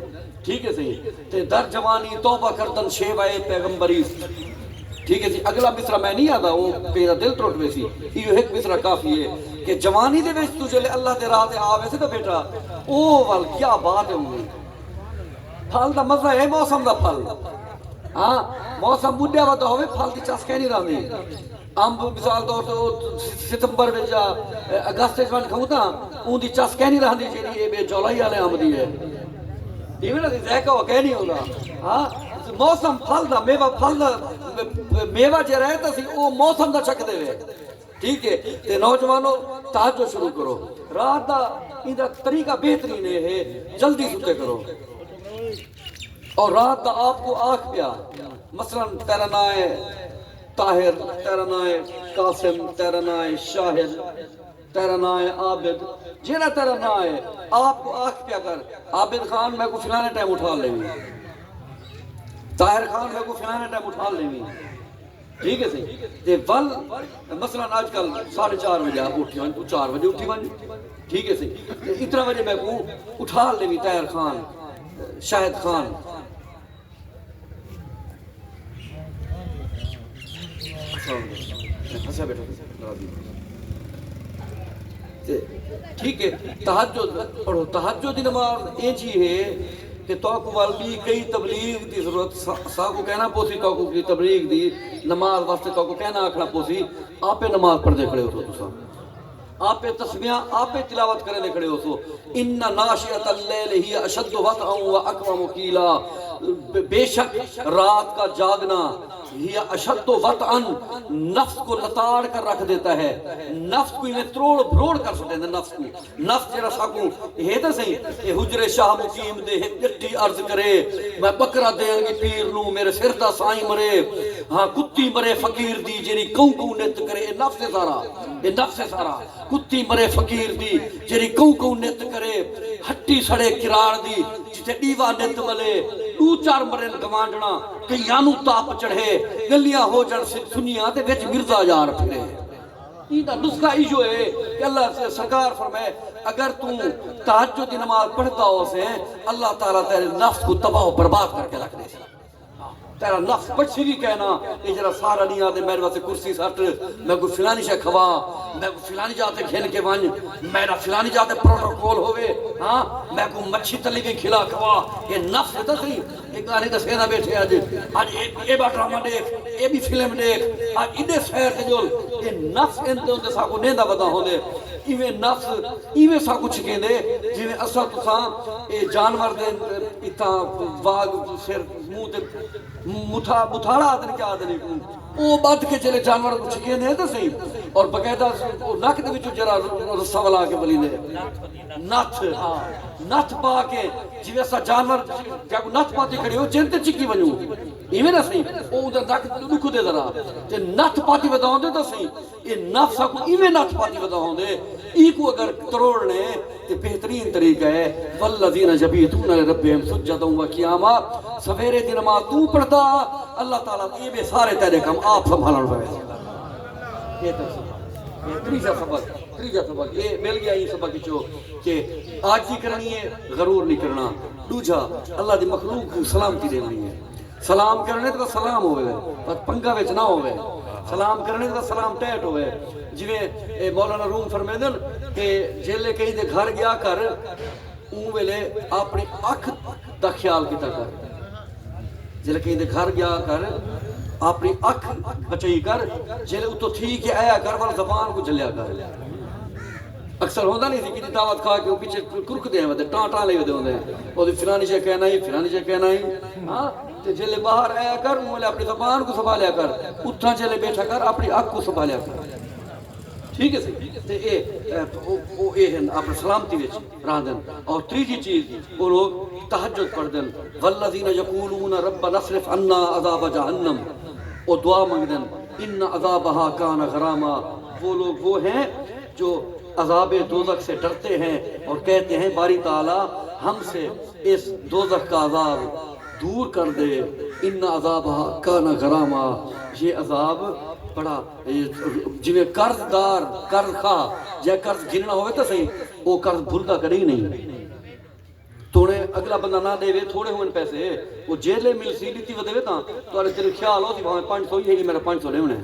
ٹھیک ہے صحیح تے در جوانی توبہ کردن شیوائے پیغمبری ٹھیک ہے صحیح اگلا مصرع میں نہیں آدھا وہ کہا دل ٹوٹ وے سی یہ ایک مصرع کافی ہے کہ جوانی دے وچ تو جلے اللہ دے راہ تے آوے سے تو بیٹا او وال کیا بات ہے ہوئی پھل دا مزہ ہے موسم دا پھل ہاں موسم بڈھیا ودا ہوئے پھل دی چس کہہ نہیں رہندی امب مثال طور سے ستمبر میں جا اگست میں کھاؤں تا اون دی چس کہہ نہیں رہندی جیڑی اے بے جولائی والے امب دی ہے دیویں نا ذائقہ وہ کہہ نہیں ہوندا ہاں موسم پھل دا میوہ پھل دا میوہ جے رہتا سی او موسم دا چک دے وے ٹھیک ہے تے نوجوانوں تہجد شروع کرو رات دا ایندا طریقہ بہترین ہے جلدی ستے کرو اور رات دا آپ کو آنکھ پیا مثلا تیرا نام ہے طاہر، تیرا نام ہے قاسم، تیرا نام ہے شاہد، تیرا نام ہے عابد، جینا تیرا نام ہے آپ کو آنکھ پیا کر عابد خان میں کو فلانے ٹائم اٹھا لیں گی، طاہر خان میں کو فلانے ٹائم اٹھا لیں گی، ٹھیک ہے صحیح تے ول مثلا آج کل 4:30 بجے آپ اٹھی ون تو 4 بجے اٹھی ون، ٹھیک ہے صحیح اتنا بجے میں کو اٹھا لیں گی طاہر خان، شاہد خان، ٹھیک ہے تہجد پڑھو، تہجد نماز اینچی ہے کہ تو کو والبی کئی تبلیغ دی ضرورت سا کو کہنا پوسی تو کو کی تبلیغ دی نماز واسطے تو کو کہنا آکھنا پوسی آپ نماز پڑھ دے کھڑے ہو تو آپ تسبیحاں آپ تلاوت کرے دے کھڑے ہو سو ان ناشئۃ اللیل ہی اشد وطئا واقوم قیلا، بے شک رات کا جاگنا یہ اشد وطئا نفس کو لتاڑ کر رکھ دیتا ہے، نفس کو انہیں تروڑ بھروڑ کر سکتے ہیں، نفس جرا ساکو یہ تو صحیح یہ حجر شاہ مقیم دے جٹی عرض کرے میں بکرا دیں گی پیر نو میرے سر دا سائیں مرے، ہاں کتی مرے فقیر دی جیری کوں نت کرے، یہ نفس سارا کتی مرے فقیر دی جیری کوں نت کرے، ہٹی سڑے کرار دی جتے ڈیوا نت ملے، 2-4 مرے گوانڈنا کئیانو تاپ چڑھے گلیاں ہو جن سنیاں تے وچ مرزا یار پھرے، یہ نسخہ ایجو ہے کہ اللہ سے سرکار فرمائے اگر تم تہجد کی نماز پڑھتا ہو سے اللہ تعالیٰ تیرے نفس کو تباہ و برباد کر کے رکھ دے سے، تیرا نفس بچی بھی کہنا یہ جرا سارا نہیں آتے میرے واسے کرسی سٹ میں کوئی فلانی شے کھوا میں کوئی فلانی جاتے کھین کے ون میرا فلانی جاتے پروٹوکول ہوئے، ہاں میں کوئی مچھی تلی گئی کھلا کھوا، یہ نفس ہے تو صحیح ایک آنے دا سینا بیٹھے آج اے با ڈرامہ دیکھ اے بھی فلم دیکھ آج ادھے سیر سے جول یہ نفس انتے ہوندے ساکو نیندہ بدا ہوندے ایویں نفس ایویں ساکو چھکیں دے جیویں اصلا تو ساں اے جانور دے اتھا واگ سیر منہ دے متھاڑا آدھنے کیا آدھنے او بات کے چلے جانور کو چھکیں دے تو صحیح اور بقیدہ ناک دے وچو جرا رسا والا کے بلی دے نتھ پا کے جیویں سا جانور جاکو نتھ پاتی کھڑی ہو چنتے چکی ونیو ایویں نہ صحیح او ادھر ناک دکھو دے ذرا تے نتھ پاتی ودا ہوندے تو صحیح یہ نفس کو ایویں نتھ پاتی ودا ہوندے ای کو اگر تروڑنے تے بہترین طریقہ ہے والذین یبیتون لربہم سجدا وقیاما، سویرے دی نماز تو پڑھتا اللہ تعالیٰ یہ بے سارے تیرے کام آپ سنبھالن پہ یہ تریجا سبق یہ مل گیا یہ سبق چو کہ آج کی کرنی ہے غرور نہیں کرنا، دوجا اللہ دی مخلوق سلامتی دینی ہے، سلام کرنے تو سلام ہوئے بس پنگا وچ نہ ہوئے، سلام کرنے تو سلام ٹیٹ ہوئے، جویں مولانا روم فرمائے دن کہ جیلے کہیں دے گھر گیا کر اون ویلے اپنی اکھ دا خیال کیتا کر، جیلے کہیں دے گھر گیا کر اپنی اکھ بچائی کر، جیلے اتو تھی کہ آیا کر والا زبان کو جلیا کر، اکثر ہوندہ نہیں تھی کہ دعوت کھا کے وہ پیچھے کرک دے ہیں ٹان لے ہوندے ہیں وہ فلانی شے کہنا ہی فلانی شے کہنا ہی، ہاں جلے باہر آیا کر مولے اپنی زبان کو سنبھالیا کر، اتھا جلے بیٹھا کر اپنی اکھ کو سنبھالیا کر، ٹھیک ہے صحیح تے اے اپنے سلامتی وچ راندن۔ اور تیجی چیز وہ لوگ تہجد پڑھ دن والذین یقولون ربنا اصرف عنا عذاب جہنم، وہ دعا مانگ دن ان عذابها کان غراما، وہ لوگ وہ ہیں جو عذاب دوزخ سے ڈرتے ہیں اور کہتے ہیں باری تعالی ہم سے اس دوزخ کا عذاب دور کر دے، ان عذابها کان غراما، یہ عذاب بڑا جویں قرض دار قرض خواہ جے قرض گننا ہوئے تو صحیح وہ قرض بھولتا کرے ہی نہیں، توڑے اگلا بندہ نہ دے تھوڑے ہوئے پیسے وہ جیلے مل سی لیتی وہ دے تا تو آرے تیرے خیال ہو سی بھاویں 500 ہی ہے میرا 500 لے ہونے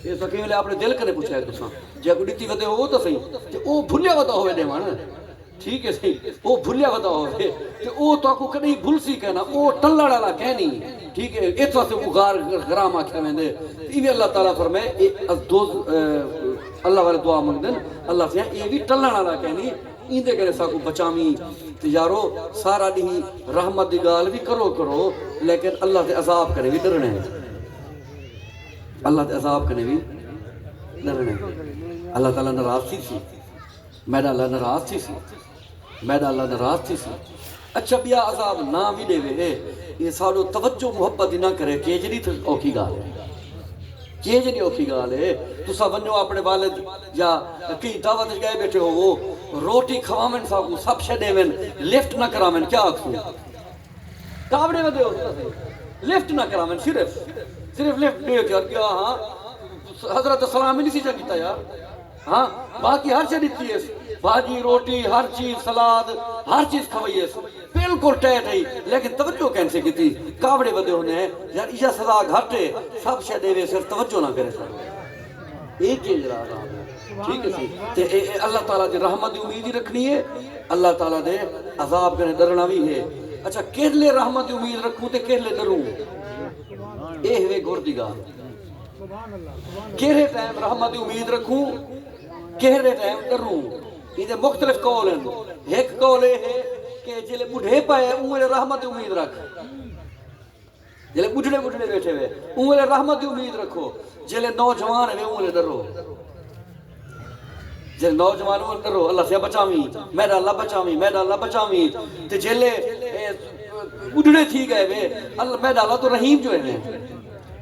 یہ سکیم لے اپنے دل کرنے پوچھا ہے تساں جے کو لیتی وہ دے ہو تو صحیح تے او بھولیا ودا ہوئے دے مان، ٹھیک ہے صحیح وہ بھولیا ودا ہوئے تے او تو کو کدی بھول سی کہنا او ٹلڑ والا کہنی، ٹھیک ہے اس واسطے وہ غرام آکھیا ویندے ایویں اللہ تعالیٰ فرمائے اللہ والے دعا منگدن اللہ سے یہ بھی ٹلڑ والا کہنی ایندے کرے ساکو بچامی تے یارو سارا نہیں رحمت دی گال بھی کرو لیکن اللہ دے عذاب کرنے بھی ڈرنے ہیں، اللہ دے عذاب کرنے بھی ڈرنے ہیں، اللہ تعالیٰ ناراض تھی میرا اللہ ناراض تھی میرا اللہ ناراض تھی اچھا بیا عذاب نہ بھی دے وے یہ سالو توجہ محبت نہ کرے کہ جڑی اوکھی گال ہے یہ جڑی اوکھی گال ہے تسا ونجو اپنے والد یا کہیں دعوت گئے بیٹھے ہو وہ روٹی کھوامن ساکو سب شدے ون لفٹ نہ کرامن کیا آکھوں کابڑے ودے ہو لفٹ نہ کرامن صرف لفٹ دے کیا ہاں حضرت سلام ہی نہیں سی چاہتا یار ہاں باقی ہر چیز دیتی ہے بھاجی روٹی ہر چیز سلاد ہر چیز کھوائی ہے بالکل ٹیٹ ہے لیکن توجہ کیسے کی تھی کابڑے بدے ہونے ہیں یار ایجا سزا گھٹے سب شے دے وے صرف توجہ نہ کرے سر ایک ہی جرا عذاب ہے ٹھیک ہے سی تے اللہ تعالیٰ دی رحمت دی امید ہی رکھنی ہے اللہ تعالیٰ دے عذاب کرنے ڈرنا بھی ہے اچھا کہلے رحمت دی امید رکھوں تے کہلے ڈروں اے ہوئے گھر دی گال کہرے ٹائم رحمت دی امید رکھوں کہرے ٹائم ڈروں یہ مختلف قول ہیں ایک قول ہے کہ جلے بڑھے پائے انہوں رحمت دی امید رکھ جلے بڑھڑے بیٹھے ہوئے انہوں رحمت دی امید رکھو جلے نوجوان ہیں انہوں ڈرو جلے نوجوان انہوں ڈرو اللہ سے بچاویں میرا اللہ بچاویں میرا اللہ بچاویں تے جلے بڑھڑے تھی گئے ہوئے اللہ میرا اللہ تو رحیم جو ہے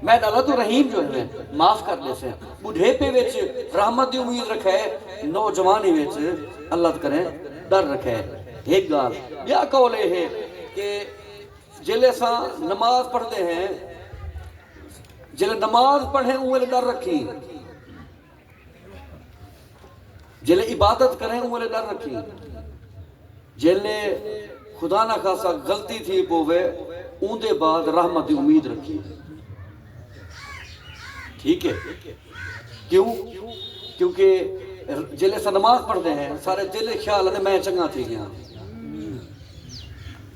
میں ڈالا تو رحیم جو ہے معاف کر لے سے بڑھے پہ ویچ رحمت دی امید رکھے نوجوانی ویچ اللہ کریں ڈر رکھے ایک گال یا قولے ہے کہ جلے سا نماز پڑھتے ہیں جلے نماز پڑھیں انہیں ڈر رکھی جلے عبادت کریں انہیں ڈر رکھی جلے خدا نہ خاصا غلطی تھی پوے ان دے بعد رحمت دی امید رکھی ٹھیک ہے کیوں کیونکہ جلے سے نماز پڑھتے ہیں سارے جلے خیال ہے میں چنگا تھی گیا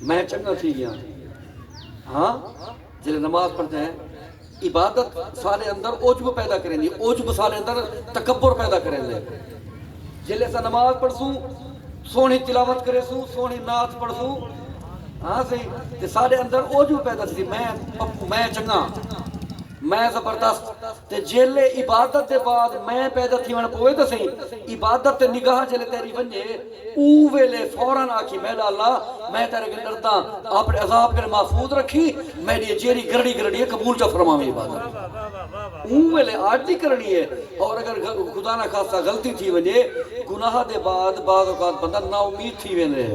میں چنگا تھی گیا ہاں جلے نماز پڑھتے ہیں عبادت سارے اندر عجب پیدا کریں گی عجب سارے اندر تکبر پیدا کریں گے جلے سے نماز پڑھسوں سونی تلاوت کرے سوں سونی نعت پڑھسوں ہاں صحیح سارے اندر عجب پیدا تھی میں چنگا میں زبردست تے جیلے عبادت دے بعد میں پیدا تھی وہاں پوئے تو صحیح عبادت تے نگاہ جلے تیری ونجے اوویلے فوراں آکھی میڈا اللہ میں تیرے کے ڈرتا اپنے عذاب کے محفوظ رکھی میری جیری گرڑی ہے قبول چا فرماویں عبادت اوویلے آج دی کرنی ہے اور اگر خدا نہ خاصا غلطی تھی ونجے گناہ دے بعد بعض اوقات بندہ نا امید تھی ویندے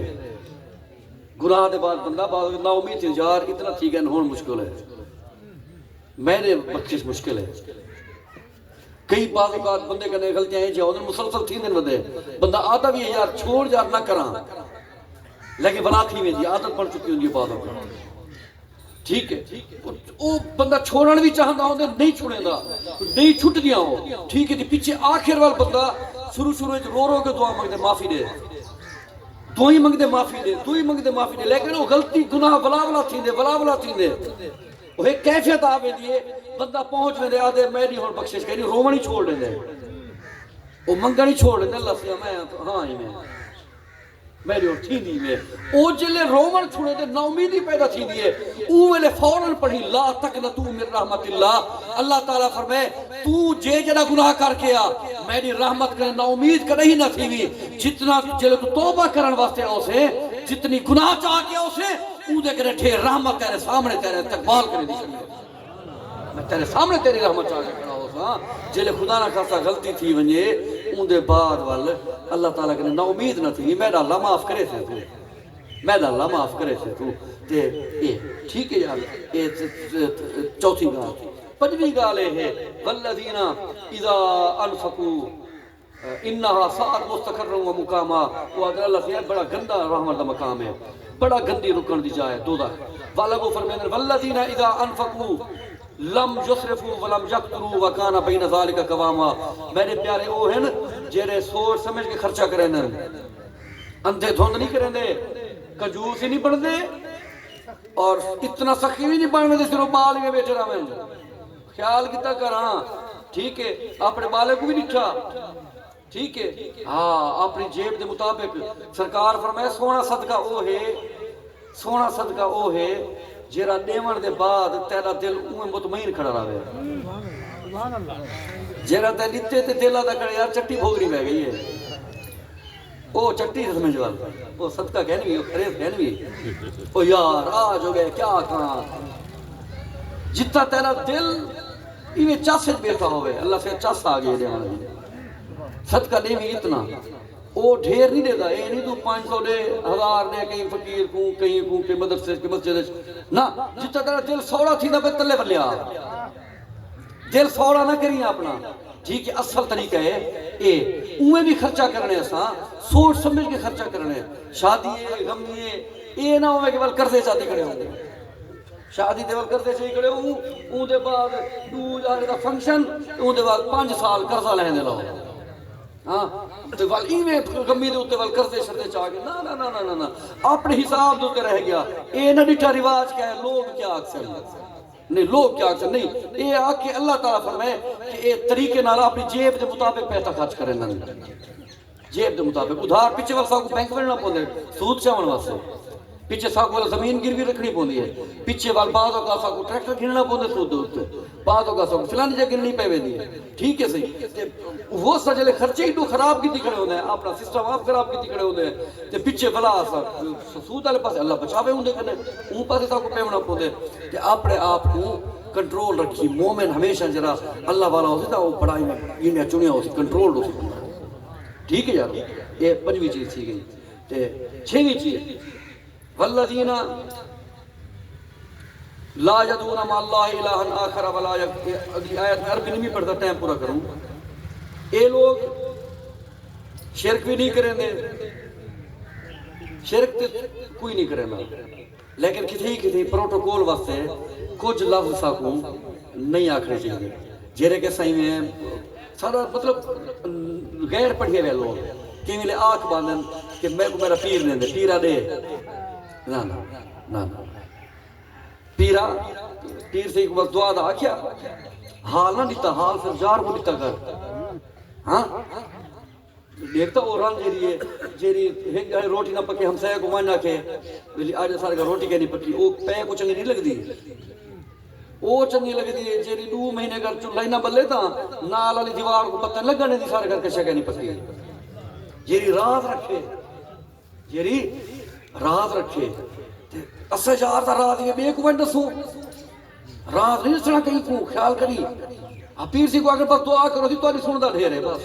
گناہ دے بعد بندہ بعض نا امید تھی یار اتنا تھی گئے ہون مشکل ہے میرے بخشش مشکل ہے کئی بعض اوقات بندے کرنے غلطیاں ہیں جو انہیں مسلسل تھی دن ودے بندہ آتا بھی ہے یار چھوڑ یار نہ کران لیکن بنا تھی میں دی عادت پڑ چکی ہوندی بعض اوقات ٹھیک ہے وہ بندہ چھوڑن بھی چاہتا ہوں نہیں چھوڑیں دا نہیں چھٹ دیا ہو ٹھیک ہے پیچھے آخر وال بندہ شروع رو کے دعا مانگتے معافی دے دعائی مانگتے معافی دے لیکن وہ غلطی گناہ بلا تھی دے وہ ایک کیفیت آوے دیئے بندہ پہنچ میں دے آدھے میں نہیں ہون بخشش کہنی رومنی چھوڑ دے وہ منگنی چھوڑ دے اللہ سے میں ہاں ہی میں نہیں ہون تھی نہیں میں او جلے رومن چھوڑے دے نا امیدی پیدا تھی دیئے اوہلے فوراں پڑھی لا تقنطوا من رحمت اللہ اللہ تعالیٰ فرمائے تو جے جنا گناہ کر کے آ میری رحمت کرنے نا امید کر نہیں نہ تھی بھی جتنا جلے تو توبہ کرن واسطے آؤ سے جتنی گناہ چاہ کے آؤ سے اودے کرے ٹھیر رحمت تیرے سامنے تیرے تقبال کرے دی سکتے میں تیرے سامنے تیری رحمت چاہ کے کھڑا ہو سا جلے خدا نہ خاصا غلطی تھی ونجے اندے بعد وال اللہ تعالیٰ کہنے نا امید نہ تھی میرا اللہ معاف کرے سے تو میرا اللہ معاف کرے سے تو ٹھیک ہے یار چوتھی گال پنجویں گال ہے والذین اذا انفقوا انہا سعد مستقر و مقاما وہ اللہ سے بڑا گندہ رحمت دا مقام ہے بڑا گندی رکن دی جائے دوزخ والگو فرمیندر والذین اذا انفقوا لم یسرفوا ولم یقتروا وکانا بین ذالک قواما میرے پیارے وہ ہیں جیرے سوچ سمجھ کے خرچہ کریں اندھے دھوند نہیں کریں دے کنجوس ہی نہیں بڑھ دے اور اتنا سخی بھی نہیں بڑھنے دے صرف بال میں بیٹھے رہا میں خیال کتا کر ہاں ٹھیک ہے اپنے بالے کو بھی نٹھا ٹھیک ہے ہاں اپنی جیب دے مطابق سرکار فرمائے سونا صدقہ او ہے جیرا دیون دے بعد تیرا دل اوہ مطمئن کھڑا رہا ہے جیرا تے لیتے تے دلہ دا کھڑا یار چٹی بھوگری بہ گئی ہے وہ چٹی سے سمجھ والا وہ صدقہ کہنی بھی وہ خرید کہنی بھی وہ یار آج ہو گئے کیا کہاں جتنا تیرا دل ایویں چس بیٹھا ہوئے اللہ سے چس آ گئے دیوانا صدقہ دے بھی اتنا وہ ڈھیر نہیں دے دا اے نہیں تو 500 دے 1000 دے کہیں فقیر کو کہیں مدرسے کے مسجد نہ جتنا تیرا دل سوڑا تھی نہ پہ تلے پر لیا دل سوڑا نہ کریے اپنا ٹھیک ہے اصل طریقہ ہے اے اوہیں بھی خرچہ کرنے ایسا سوچ سمجھ کے خرچہ کرنے شادی ہے غمی ہے اے نہ ہوئے کہ بل کرزے شادی کرے ہوں گے شادی دے بل کرزے شادی کرے ہوں اون دے بعد دو جانے دا فنکشن اون دے بعد 5 سال قرضہ لہن دے لو ہاں تے ول ایویں غمی دے اوتے ول کرزے شردے چاہ کے نا اپنے حساب دے اوتے رہ گیا اے نہ ڈٹھا رواج کیا ہے لوگ کیا اکثر نہیں لوگ کیا اکثر نہیں یہ آ کے اللہ تعالیٰ فرمائے کہ یہ طریقے نالا اپنی جیب دے مطابق پیسہ خرچ کریں نہ جیب دے مطابق ادھار پیچھے والا ساکو بینک میں نہ پوندے سود چاون واسطے پیچھے ساکو والا زمین گروی رکھنی پوندی ہے پیچھے والا بعد اوقات ساکو ٹریکٹر گھننا پوندے سود دے اوتے بعد اوقات ساکو فلانی جگہ گھننی پے ویندی ہے ٹھیک ہے صحیح وہ سجلے خرچے ہی تو خراب کیتی کھڑے ہوندے ہیں اپنا سسٹم آپ خراب کیتی کھڑے ہوندے ہیں تے پیچھے بلا سود والے پاسے اللہ بچاوے ہوندے کنے اون پاسے ساکو پیونا پوندے تے اپنے آپ کو کنٹرول رکھی مومن ہمیشہ جرا اللہ والا ہوتا تھا وہ پڑھائی میں یہ چنیا ہو سی کنٹرول ہو سی ٹھیک ہے یار یہ 5ویں چیز تھی گئی تے 6ویں چیز والذین لا یدعون مع اللہ الہا آخر ولا اگلی آیت عربی نہیں پڑھتا ٹائم پورا کروں اے لوگ شرک بھی نہیں کریں دے شرک تے کوئی نہیں کریں گا لیکن کتھی پروٹوکول واسطے کچھ لفظ ساکوں نہیں آکھنے چاہیے جیرے کے صحیح میں سارا مطلب غیر پڑھے ہوئے لوگ کہ ملے آنکھ باندھن کہ میں کو میرا پیر نہیں دے پیرا دے نا پیرا پیر سے ایک بس دعا دا آکھیا حال نہ دیتا حال صرف جار کو دیتا کر ہاں دیکھتا وہ رنگ جیری روٹی نہ پکے ہم سہے کو ماننا کے آج سارے کا روٹی کے نہیں پکی وہ پے کو چنگی نہیں لگ دی وہ چنگی لگ دی جیری 2 مہینے کا چلائی نہ بلے تھا نال والی دیوار کو پتہ لگنے دی سارے گھر کے شکے نہیں پکی جیری راز رکھے اسے جار دا راز یہ بے کو بند سو راز نہیں سنا کہیں کو خیال کری پیر سی کو اگر بس دعا کرو تھی تو نہیں سندا ڈھیر ہے بس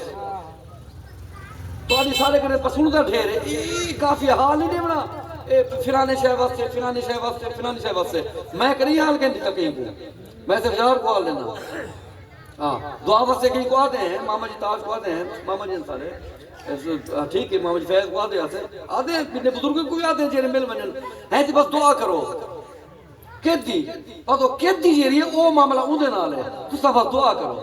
تو آدھی سارے کرنے پسندہ ڈھیر ہے کافی حال نہیں دیونا فلانے شہ واسطے میں کری حال کہیں دیتا کہیں کو میں سے فجار کو حال لینا دعا واسطے کہیں کو آتے ہیں ماما جی تاج کو آتے ہیں ماما جی انسارے ٹھیک ہے ماما جی فیض کو آتے ہیں بزنے بزرگوں کو بھی آتے ہیں جیرے مل منجن ہیں جی بس دعا کرو کہت دی بس وہ کہت دی جیری ہے وہ معاملہ اندھے نال ہے تو سب بس دعا کرو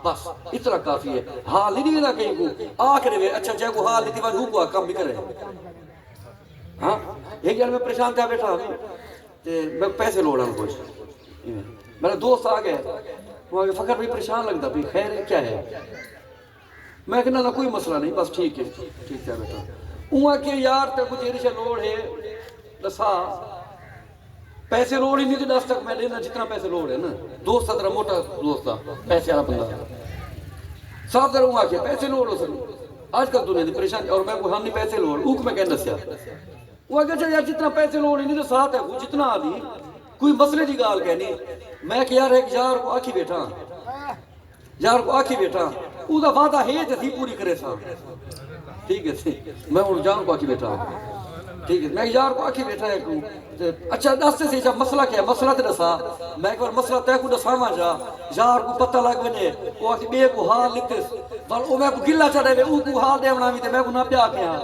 بس اتنا کافی ہے حال ہی نہیں دا کہیں کو آخر میں اچھا جائے کو حال لیتی بات کو کام بھی کرے ہاں ایک جان میں پریشان تھا بیٹھا میں پیسے لوڑا ہوں کچھ میرا دوست آ گئے وہ آگے فقر بھی پریشان لگتا بھی خیر ہے کیا ہے میں کہنا نہ کوئی مسئلہ نہیں بس ٹھیک ہے بیٹا وہاں کہ یار تے کچھ ایری سے لوڑ ہے دسا پیسے لوڑ ہی نہیں تو 10 تک میں لینا جتنا پیسے لوڑ ہے نا دوست ترہ موٹا دوست تھا پیسے والا بندہ صاحب ذرا وہاں کیا پیسے لوڑ ہو سکتے آج کل دنیا دی پریشان اور میں کو ہم نہیں پیسے لوڑ اوک میں کہنا سیا وہ اگر چاہے یار جتنا پیسے لوڑ ہی نہیں تو ساتھ ہے وہ جتنا آدھی کوئی مسئلے دی گال کہنی میں کہ یار ایک یار کو آکھی بیٹھا او دا وعدہ ہے تھی پوری کرے سا ٹھیک ہے میں ان جان کو آکھی بیٹھا ٹھیک ہے میں یار کو آکھی بیٹھا ہے اچھا دستے سے جب مسئلہ کیا ہے مسئلہ تے دسا میں ایک بار مسئلہ تے کو دساواں جا یار کو پتہ لگ ونے وہ آکھی بے کو حال لکھس پر او میں کو گلا چڑھے وے او کو حال دیونا وی تے میں کو نہ پیا کیا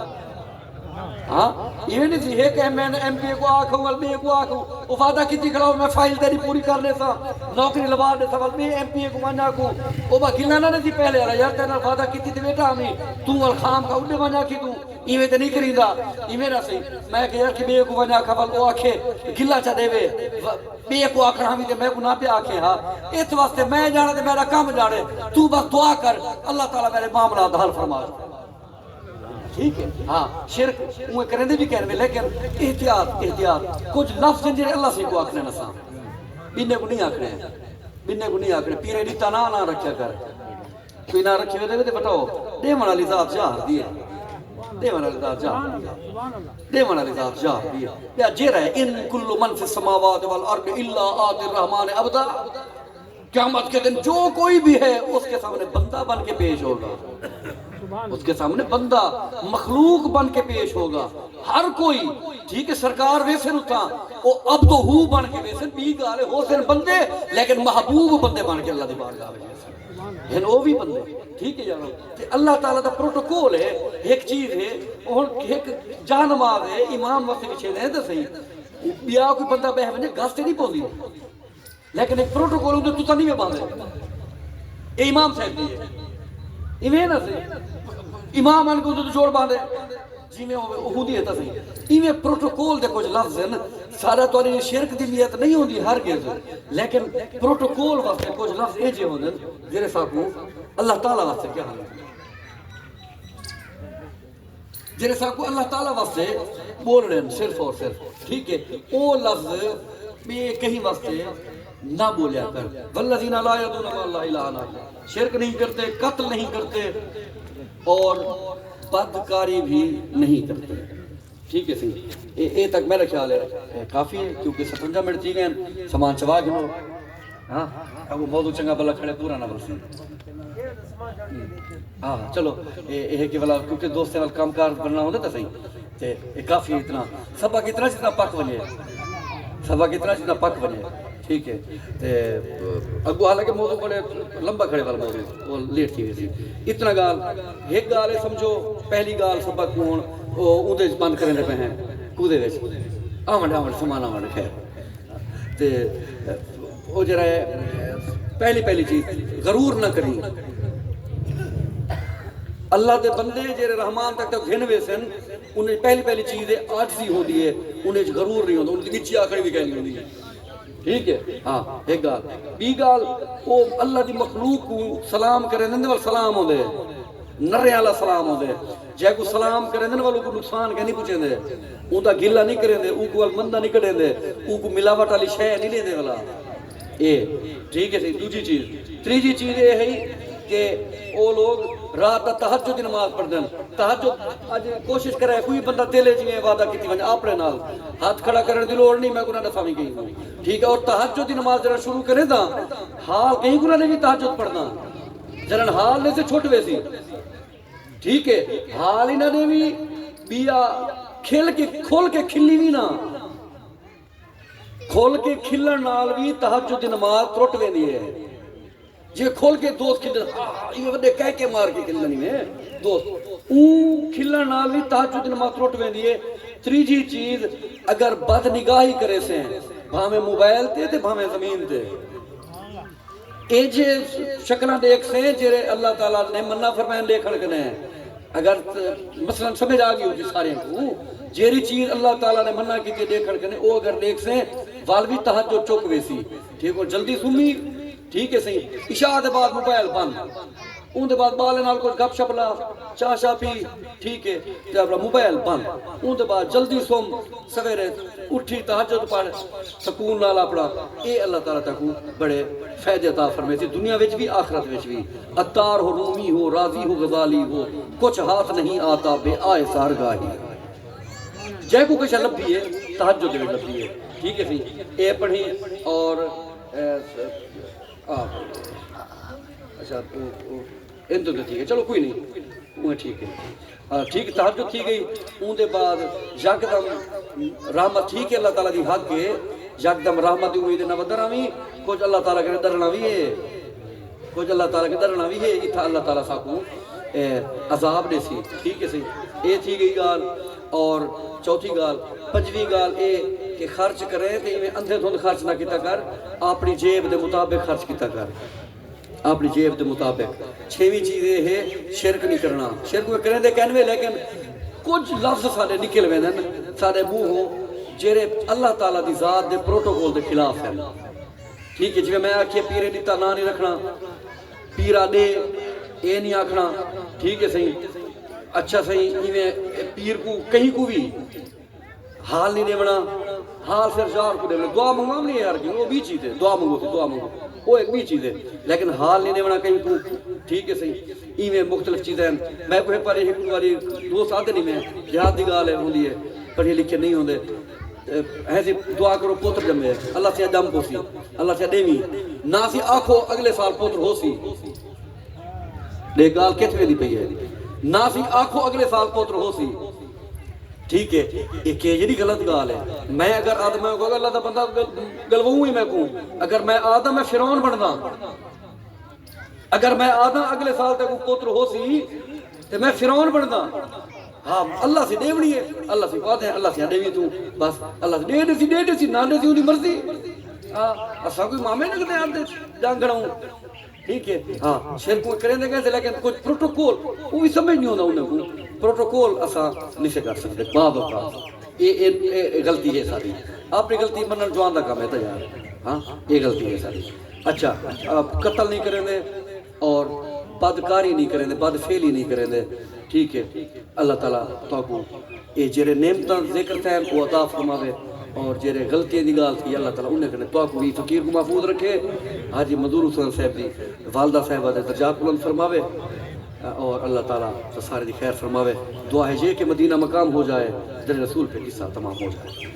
ہاں یہ نہیں تھی ہے کہ میں ایم پی کو آکھوں ول بے کو آکھوں وہ وعدہ کیتی کھڑا میں فائل تیری پوری کر لے سا نوکری لوا دے سا ول بے ایم پی کو مانا کو او با گلا نہ تھی پہلے یار تیرا وعدہ کیتی تے بیٹا ہمیں تو ول خام کا اڈے مانا کی تو ایویں تے نہیں کریندا ایویں نہ صحیح میں کہ یار کہ بے کو مانا کھول او آکھے گلا چا دے وے بے کو آکھنا ہمیں تے میں کو نہ پیا آکھے ہاں اس واسطے میں جانا تے میرا کام جانے تو بس دعا کر اللہ تعالی میرے معاملات حل فرما ٹھیک ہے ہاں شرک وہ کریں دے بھی کہنے میں لیکن احتیاط کچھ لفظ جنہیں اللہ سے کو آکھنے نسا بینے کو نہیں آکھنے پیرے نہیں نہ رکھیا کر کوئی نہ رکھی ہوئے دے بتاؤ دے منا لی ذات شاہر دیئے دیوان والی ذات جا دیوان والی ذات جا بھی ہے یا جیرہ ہے ان کل من فی السماوات والارض الا آتی الرحمن عبدا قیامت کے دن جو کوئی بھی ہے اس کے سامنے بندہ بن کے پیش ہوگا اس کے سامنے بندہ مخلوق بن کے پیش ہوگا ہر کوئی ٹھیک ہے سرکار ویسے نتا وہ اب تو ہو بن کے ویسے بھی گالے ہو سن بندے لیکن محبوب بندے بن کے اللہ دی بارگاہ میں یعنی وہ بھی بندے ٹھیک ہے جانو اللہ تعالیٰ دا پروٹوکول ہے ایک چیز ہے اور ایک جانماز ہے امام وقت بھی چھے دیں تو صحیح بیا کوئی بندہ بہ بنے گھاستے نہیں پوندی لیکن ایک پروٹوکول ہوتے تو تنی میں باندھے اے امام صاحب دی ہے ایویں نہ سے امام ان کو تو جوڑ باندھے جی میں اہودی ہے تا صحیح ایویں پروٹوکول دے کچھ لفظ ہیں سارا تو انہیں شرک دی نیت نہیں ہوندی ہر گز لیکن پروٹوکول واسطے کچھ لفظ اے جے ہوندے جیرے ساکو اللہ تعالیٰ واسطے کیا حال ہے جیرے ساکو اللہ تعالیٰ واسطے بول رہے ہیں صرف اور صرف ٹھیک ہے او لفظ میں کہیں واسطے نہ بولیا کر والذین لا یدعون مع اللہ الہا آخر شرک نہیں کرتے قتل نہیں کرتے اور بدکاری بھی نہیں کرتے ٹھیک ہے صحیح اے تک میرا خیال ہے کافی ہے کیونکہ 57 منٹ تھی گئے سامان چوا گئے ہاں وہ موضوع چنگا بلا کھڑے پورا نہ بلسی ہاں چلو یہ کہ والا کیونکہ دوستے والا کام کار بننا ہوتا تھا صحیح تے کافی اتنا سبا کتنا جتنا پک بنے سبا کتنا جتنا پک بنے ٹھیک ہے تے اگو حالانکہ موضوع بڑے لمبا کھڑے والا موضوع وہ لیٹ تھی ویسی اتنا گال ایک گال ہے سمجھو پہلی گال سبا کون اندے بند کرنے پہ ہیں کودے ویچ آمد سمان آمد خیر تے وہ جرا ہے پہلی چیز غرور نہ کریں اللہ دے بندے جیرے رحمان تک گھن ویسن انہیں پہلی چیز ہے عاجزی ہوندی ہے انہیں غرور نہیں ہوندہ انہیں نیچی آکڑی بھی کہنی ہوندی ہے ٹھیک ہے ہاں ایک گال بی گال وہ اللہ دی مخلوق کو سلام کریں دن وال سلام ہو دے نرے والا سلام ہو دے جے کو سلام کریں دن والوں کو نقصان کہ نہیں پوچھیں دے ان دا گلہ نہیں کریں دے ان کو مندہ نہیں کریں دے ان کو ملاوٹ والی شے نہیں لیں دے والا اے ٹھیک ہے دوسری چیز تیسری چیز یہ ہے کہ وہ لوگ رات تہجد دی نماز پڑھ دیں تہجد اج کوشش کرے کوئی بندہ دلے جی وعدہ کیتی ونجے اپنے نال ہاتھ کھڑا کرنے دی لوڑ نہیں میں کوئی نہ دساویں گئی ٹھیک ہے اور تہجد دی نماز جڑا شروع کرے دا حال کہیں گنا نہیں تہجد پڑھنا جرن حال نے سے چھوٹ ویسی ٹھیک ہے حال ہی نہ دے بھی بیا کھل کے کھول کے کھلی بھی نہ کھول کے کھلن نال بھی تہجد دی نماز ترٹ ویندی ہے جی کھول کے دوست کھلن یہ وڈے کہہ کے مار کے کھلنی میں دوست اون کھلن نال بھی تہجد دی نماز ترٹ ویندی ہے تیسری چیز اگر بد نگاہی کرے سے بھاویں موبائل تے بھاویں زمین تے اے جے شکلاں دیکھ سے جے اللہ تعالیٰ نے منع فرمائن دیکھن کنے اگر مثلا سمجھ آگئی ہوتی سارے کو جیری چیز اللہ تعالیٰ نے منع کی تھی دیکھن کنے او اگر دیکھ سے والوی تہجد چوک ویسی ٹھیک اور جلدی سمی ٹھیک ہے صحیح عشاء دے بعد موبائل بند ان دے بعد بالے نال کوئی گپ شپ لا چاہ شاہ پی ٹھیک ہے تے اپنا موبائل بند ان دے بعد جلدی سوم سویرے اٹھی تہجد پڑھ سکون نال اپنا اے اللہ تعالیٰ تک بڑے فائدے عطا فرمائے تھی دنیا وچ بھی آخرت وچ بھی عطار ہو رومی ہو راضی ہو غزالی ہو کچھ ہاتھ نہیں آتا بے آئے سارگاہی جے کو کچھ لبھی ہے تہجد میں لبھی ہے ٹھیک ہے صحیح اے پڑھی اور اچھا ان تو ٹھیک ہے چلو کوئی نہیں وہ ٹھیک ہے ٹھیک تہجد تھی گئی ان دے بعد یکدم رحمت ٹھیک ہے اللہ تعالیٰ دی حق ہے یکدم رحمت دی امید نہ ودرا وی کچھ اللہ تعالیٰ کے ڈرنا بھی ہے کچھ اللہ تعالیٰ کے ڈرنا بھی ہے اتھا اللہ تعالیٰ ساکو عذاب دے سی ٹھیک ہے صحیح اے تھی گئی گال اور چوتھی گال پنجویں گال اے کہ خرچ کرے تے میں اندھے دھند خرچ نہ کیتا کر اپنی جیب دے مطابق خرچ کیتا کر اپنی جیب دے مطابق چھویں چیز یہ ہے شرک نہیں کرنا شرک میں کریں دے کہنوے لیکن کچھ لفظ سارے نکل وے دن سارے منہ ہو جیرے اللہ تعالیٰ دی ذات دے پروٹوکول دے خلاف ہے ٹھیک ہے جی میں آکھیے پیرے دیتا نہ نہیں رکھنا پیرا دے اے نہیں آکھنا ٹھیک ہے صحیح اچھا صحیح پیر کو کہیں کو بھی حال نہیں دیونا حال سے ارشاد کو دے دعا منگوا نہیں ہے یار کہ وہ بھی چیز ہے دعا منگو وہ ایک بھی چیز ہے لیکن حال نہیں دیونا کہیں کو ٹھیک ہے صحیح ایویں مختلف چیزیں ہیں میں کوئی پر ایک باری دوست آتے نہیں میں جہاد دی گال ہے ہوندی ہے پڑھے لکھے نہیں ہوندے ایسی دعا کرو پوتر جمے اللہ سے جم پوسی اللہ سے دیوی نہ سی آنکھو اگلے سال پوتر ہو سی دے گال کتوے دی پئی ہے نہ سی آنکھو اگلے سال پوتر ہو سی ٹھیک ہے یہ کہ جڑی غلط گال ہے میں اگر آدم میں کہوں اللہ دا بندہ گلواؤں ہی میں کہوں اگر میں آدم میں فرعون بندا اگر میں آدم اگلے سال تک پوتر ہو سی تو میں فرعون بندا ہاں اللہ سے دیونی ہے اللہ سے بات ہے اللہ سے دیوی تو بس اللہ سے دے سی نہ دے سی انہی مرضی ہاں اسا کوئی مامے نہ کہتے ہیں جانگڑا ہوں ٹھیک ہے ہاں شرک کریں دے گئے لیکن کچھ پروٹوکول وہ بھی سمجھ نہیں ہوتا انہیں کو پروٹوکول اسا نہیں سے کر سکتے بعد اوقات یہ غلطی ہے ساری اپنی غلطی منن جوان دا کام ہے تیار ہاں یہ غلطی ہے ساری اچھا قتل نہیں کریں دے اور بدکاری نہیں کریں دے بدفعلی نہیں کریں دے ٹھیک ہے اللہ تعالیٰ تو کو یہ جڑے نعمتاں ذکر تھے وہ عطا فرماوے اور جڑے غلطیاں دی گال تھی اللہ تعالیٰ انہیں کنے تو کو بھی فقیر کو محفوظ رکھے حاجی مزور حسین صاحب دی والدہ صاحبہ دے درجات بلند فرماوے اور اللہ تعالیٰ سارے دی خیر فرماوے دعا ہے یہ کہ مدینہ مقام ہو جائے در رسول پہ قصہ تمام ہو جائے